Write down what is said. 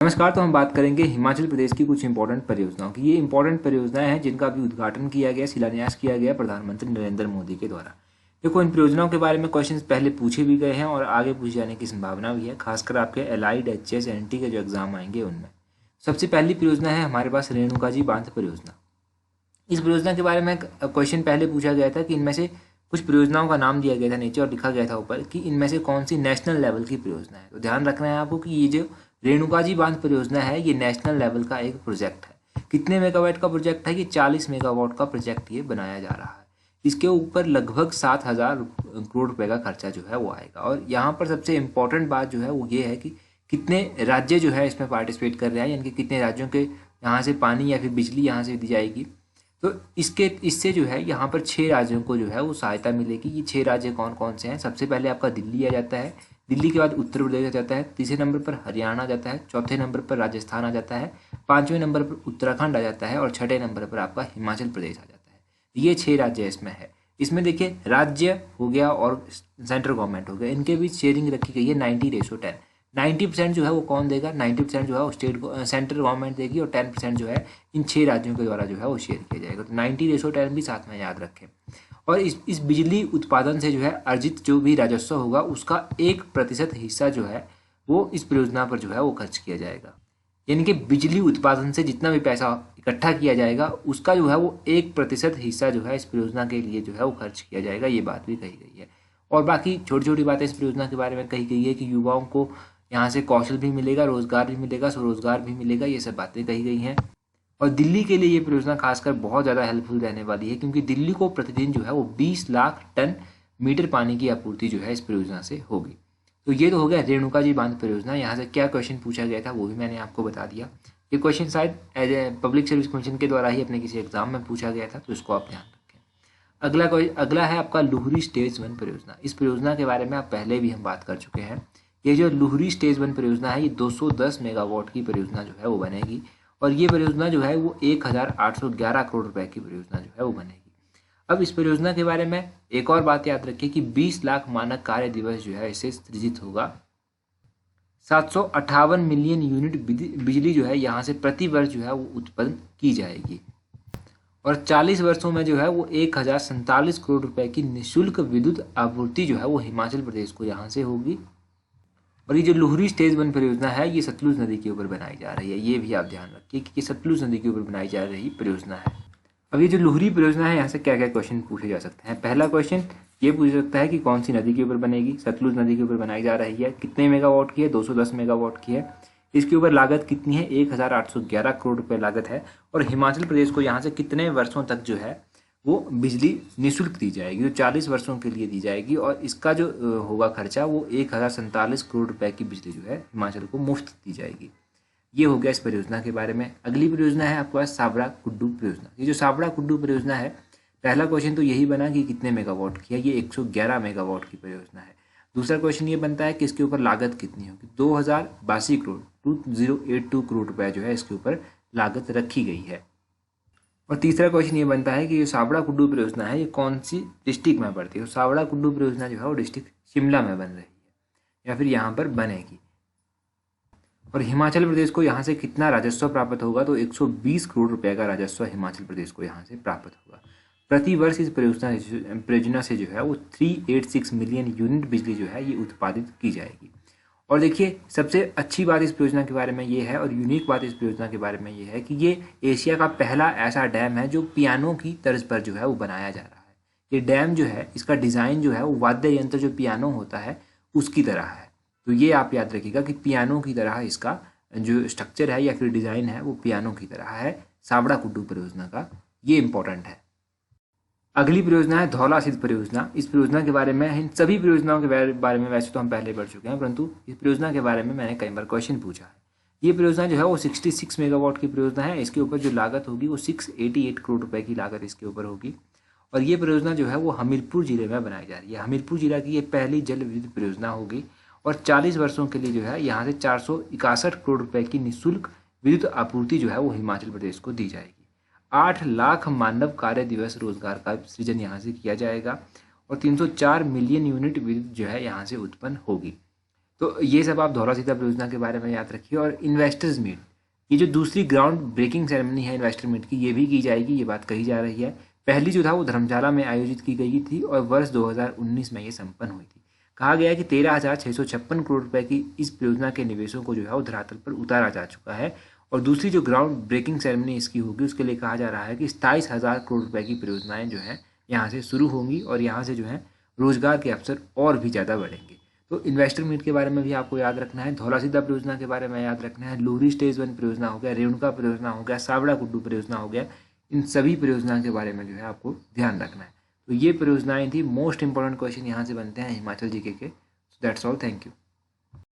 नमस्कार। तो हम बात करेंगे हिमाचल प्रदेश की कुछ इंपॉर्टेंट परियोजनाओं की। ये इंपॉर्टेंट परियोजनाएं हैं जिनका अभी उद्घाटन किया गया, शिलान्यास किया गया प्रधानमंत्री नरेंद्र मोदी के द्वारा। देखो, इन परियोजनाओं के बारे में क्वेश्चंस पहले पूछे भी गए हैं और आगे पूछे जाने की संभावना भी है, खासकर आपके एलाइड एचएस एनटी के जो एग्जाम आएंगे उनमें। सबसे पहली परियोजना है हमारे पास रेणुका जी बांध परियोजना। इस परियोजना के बारे में क्वेश्चन पहले पूछा गया था कि इनमें से कुछ परियोजनाओं का नाम दिया गया था नीचे और लिखा गया था ऊपर कि इनमें से कौन सी नेशनल लेवल की परियोजना है। तो ध्यान रखना है आपको कि ये जो रेणुका जी बांध परियोजना है ये नेशनल लेवल का एक प्रोजेक्ट है। कितने मेगावाट का प्रोजेक्ट है? ये 40 मेगावाट का प्रोजेक्ट ये बनाया जा रहा है। इसके ऊपर लगभग 7,000 करोड़ रुपए का खर्चा जो है वो आएगा। और यहाँ पर सबसे इम्पोर्टेंट बात जो है वो ये है कि कितने राज्य जो है इसमें पार्टिसिपेट कर रहे हैं, यानी कि कितने राज्यों के यहाँ से पानी या फिर बिजली यहाँ से दी जाएगी। तो इससे जो है यहाँ पर 6 राज्यों को जो है वो सहायता मिलेगी। ये 6 राज्य कौन कौन से हैं? सबसे पहले आपका दिल्ली आ जाता है, दिल्ली के बाद उत्तर प्रदेश आ जाता है, तीसरे नंबर पर हरियाणा आ जाता है, चौथे नंबर पर राजस्थान आ जाता है, पाँचवें नंबर पर उत्तराखंड आ जाता है और छठे नंबर पर आपका हिमाचल प्रदेश आ जाता है। ये 6 राज्य इसमें है। इसमें देखिए, राज्य हो गया और सेंट्रल गवर्नमेंट हो गया, इनके बीच शेयरिंग रखी गई है 90:10। 90% जो है वो कौन देगा? 90% जो है वो सेंट्रल गवर्नमेंट देगी और 10% जो है इन 6 राज्यों के द्वारा जो है वो शेयर किया जाएगा। तो 90:10 भी साथ में याद रखें। और इस बिजली उत्पादन से जो है अर्जित जो भी राजस्व होगा उसका 1% हिस्सा जो है वो इस परियोजना पर जो है वो खर्च किया जाएगा। यानी कि बिजली उत्पादन से जितना भी पैसा इकट्ठा किया जाएगा उसका जो है वो 1% हिस्सा जो है इस परियोजना के लिए जो है वो खर्च किया जाएगा। ये बात भी कही गई है। और बाकी छोटी छोटी बातें इस परियोजना के बारे में कही गई है कि युवाओं को यहाँ से कौशल भी मिलेगा, रोजगार भी मिलेगा, स्वरोजगार भी मिलेगा। ये सब बातें कही गई हैं। और दिल्ली के लिए ये परियोजना खासकर बहुत ज़्यादा हेल्पफुल रहने वाली है, क्योंकि दिल्ली को प्रतिदिन जो है वो 20 लाख टन मीटर पानी की आपूर्ति जो है इस परियोजना से होगी। तो ये तो हो गया रेणुका जी बांध परियोजना। यहाँ से क्या क्वेश्चन पूछा गया था वो भी मैंने आपको बता दिया। ये क्वेश्चन शायद as a public service commission के द्वारा ही अपने किसी एग्जाम में पूछा गया था, तो इसको आप ध्यान रखें। अगला है आपका लुहरी स्टेज 1 परियोजना। इस परियोजना के बारे में आप पहले भी हम बात कर चुके हैं। ये जो लुहरी स्टेज 1 परियोजना है ये 210 मेगावाट की परियोजना जो है वो बनेगी। और ये परियोजना जो है वो 1,811 करोड़ रुपए की परियोजना जो है वो बनेगी। अब इस परियोजना के बारे में एक और बात याद रखिए कि 20 लाख मानक कार्य दिवस जो है इससे सृजित होगा। 758 मिलियन यूनिट बिजली जो है यहाँ से प्रति वर्ष जो है वो उत्पन्न की जाएगी। और 40 वर्षों में जो है वो 1,047 करोड़ रुपए की निःशुल्क विद्युत आपूर्ति जो है वो हिमाचल प्रदेश को यहाँ से होगी। और ये जो लुहरी स्टेज 1 परियोजना है ये सतलुज नदी के ऊपर बनाई जा रही है। ये भी आप ध्यान रखिए कि ये सतलुज नदी के ऊपर बनाई जा रही परियोजना है। अब ये जो लुहरी परियोजना है यहाँ से क्या क्या क्वेश्चन पूछे जा सकते हैं? पहला क्वेश्चन ये पूछ सकता है कि कौन सी नदी के ऊपर बनेगी? सतलुज नदी के ऊपर बनाई जा रही है। कितने मेगावाट की है? 210 मेगावाट की है। इसके ऊपर लागत कितनी है? 1,811 करोड़ रुपए लागत है। और हिमाचल प्रदेश को यहाँ से कितने वर्षों तक जो है वो बिजली निःशुल्क दी जाएगी? तो 40 वर्षों के लिए दी जाएगी। और इसका जो होगा खर्चा वो 1,047 करोड़ रुपए की बिजली जो है हिमाचल को मुफ्त दी जाएगी। ये हो गया इस परियोजना के बारे में। अगली परियोजना है आपके पास सावड़ा कुड्डू परियोजना। ये जो सावड़ा कुड्डू परियोजना है, पहला क्वेश्चन तो यही बना कि कितने मेगावाट की है। ये 111 मेगावाट की परियोजना है। दूसरा क्वेश्चन ये बनता है कि इसके ऊपर लागत कितनी होगी? 2,082 करोड़ 2082 करोड़ रुपए जो है इसके ऊपर लागत रखी गई है। और तीसरा क्वेश्चन ये बनता है कि ये सावड़ा कुड्डू परियोजना है ये कौन सी डिस्ट्रिक्ट में पड़ती है? तो सावड़ा कुड्डू परियोजना जो है वो डिस्ट्रिक्ट शिमला में बन रही है या फिर यहाँ पर बनेगी। और हिमाचल प्रदेश को यहाँ से कितना राजस्व प्राप्त होगा? तो 120 करोड़ रुपए का राजस्व हिमाचल प्रदेश को यहाँ से प्राप्त होगा प्रति वर्ष। इस परियोजना से जो है वो 386 मिलियन यूनिट बिजली जो है ये उत्पादित की जाएगी। और देखिए, सबसे अच्छी बात इस परियोजना के बारे में ये है और यूनिक बात इस परियोजना के बारे में ये है कि ये एशिया का पहला ऐसा डैम है जो पियानो की तर्ज पर जो है वो बनाया जा रहा है। ये डैम जो है इसका डिज़ाइन जो है वो वाद्य यंत्र जो पियानो होता है उसकी तरह है। तो ये आप याद रखिएगा कि पियानो की तरह इसका जो स्ट्रक्चर है या फिर डिज़ाइन है वो पियानो की तरह है सावड़ा कुड्डू परियोजना का। ये इंपॉर्टेंट है। अगली परियोजना है धौला सिद्ध परियोजना। इस परियोजना के बारे में, इन सभी परियोजनाओं के बारे में वैसे तो हम पहले पढ़ चुके हैं, परंतु इस परियोजना के बारे में मैंने कई बार क्वेश्चन पूछा है। ये परियोजना जो है वो 66 मेगावाट की परियोजना है। इसके ऊपर जो लागत होगी वो 688 करोड़ रुपए की लागत इसके ऊपर होगी। और ये परियोजना जो है वो हमीरपुर जिले में बनाई जा रही है। हमीरपुर जिला की ये पहली जल विद्युत परियोजना होगी। और 40 वर्षों के लिए जो है यहाँ से 461 करोड़ रुपए की निःशुल्क विद्युत आपूर्ति जो है वो हिमाचल प्रदेश को दी जाएगी। 8 लाख मानव कार्य दिवस रोजगार का सृजन यहाँ से किया जाएगा। और 304 मिलियन यूनिट विद्युत जो है यहाँ से उत्पन्न होगी। तो ये सब आप धौला सीधा परियोजना के बारे में याद रखिए। और इन्वेस्टर्स मीट, ये जो दूसरी ग्राउंड ब्रेकिंग सेरेमनी है इन्वेस्टर मीट की, ये भी की जाएगी, ये बात कही जा रही है। पहली जो था वो धर्मशाला में आयोजित की गई थी और वर्ष 2019 में ये संपन्न हुई थी। कहा गया है कि 13,656 करोड़ रुपए की इस परियोजना के निवेशों को जो है वो धरातल पर उतारा जा चुका है। और दूसरी जो ग्राउंड ब्रेकिंग सेरेमनी इसकी होगी उसके लिए कहा जा रहा है कि 27,000 करोड़ रुपए की परियोजनाएं जो है यहाँ से शुरू होंगी और यहाँ से जो है रोजगार के अवसर और भी ज़्यादा बढ़ेंगे। तो इन्वेस्टर मीट के बारे में भी आपको याद रखना है, धौला सीधा परियोजना के बारे में याद रखना है, लोहरी स्टेज 1 परियोजना हो गया, रेणुका परियोजना हो गया, सावड़ा कुड्डू परियोजना हो गया, इन सभी परियोजना के बारे में जो है आपको ध्यान रखना है। तो ये परियोजनाएं थी। मोस्ट इंपॉर्टेंट क्वेश्चन यहाँ से बनते हैं हिमाचल जीके के। That's all, thank you.